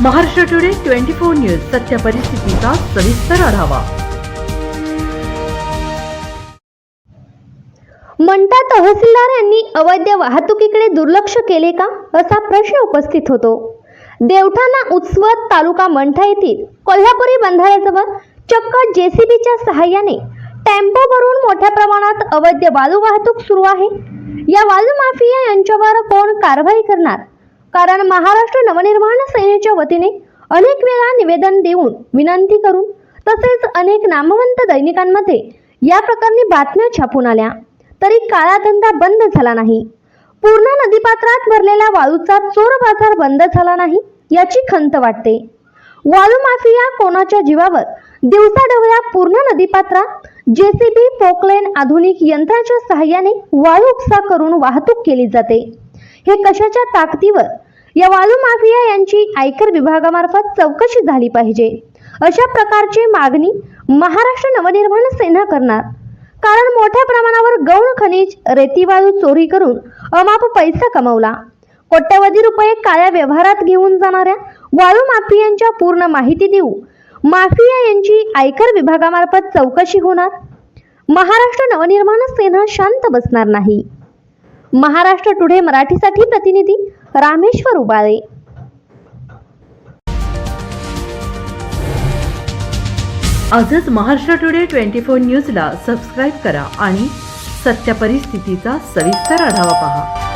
Maharashtra today 24 news सत्य परिस्थितीचा सविस्तर आढावा। मंठा तहसीलदार यांनी अवैध वाहतुकीकडे दुर्लक्ष केले का असा प्रश्न उपस्थित होतो। देवठाणा उत्सवत तालुका मंठा येथील कोल्हापुरी बंधाऱ्याजवळ चक्क जेसीबीच्या सहाय्याने टेम्पो भरून मोठ्या प्रमाणात अवैध वाळू वाहतूक सुरू आहे। या वाळू माफिया यांच्यावर कोण कारवाई करणार? कारण महाराष्ट्र नवनिर्माण सेनेच्या वतीने अनेक वेळा निवेदन देऊन विनंती करून तसेच अनेक नामवंत दैनिकांमध्ये या प्रकरणी बातम्या छापून आल्या तरी काळा धंदा बंद झाला नाही। पूर्ण नदीपात्रात भरलेला वाळूचा चोर बाजार बंद झाला नाही याची खंत वाटते। वाळू माफिया कोणाच्या जीवावर दिवसाढवळ्या पूर्ण नदीपात्रात जेसीबी पोकलेन आधुनिक यंत्राच्या सहाय्याने वाळू उपसा करून वाहतूक केली जाते। हे कशाच्या ताकदीवर? या वाळू माफिया यांची आयकर विभागामार्फत चौकशी झाली पाहिजे अशा प्रकारची मागणी महाराष्ट्र नवनिर्माण सेना करणार। कारण मोठ्या प्रमाणावर गौण खनिज रेती वाळू चोरी करून अमाप पैसा कमवला। कोट्यवधी रुपये काळ्या व्यवहारात घेऊन जाणाऱ्या वाळू माफियांच्या पूर्ण माहिती देऊ माफिया यांची आयकर विभागामार्फत चौकशी होणार। महाराष्ट्र नवनिर्माण सेना शांत बसणार नाही। महाराष्ट्र टुडे मराठीसाठी प्रतिनिधी रामेश्वर उबाळे। आजच महाराष्ट्र टुडे 24 न्यूजला सबस्क्राईब करा आणि सत्य परिस्थितीचा सविस्तर आढावा पहा।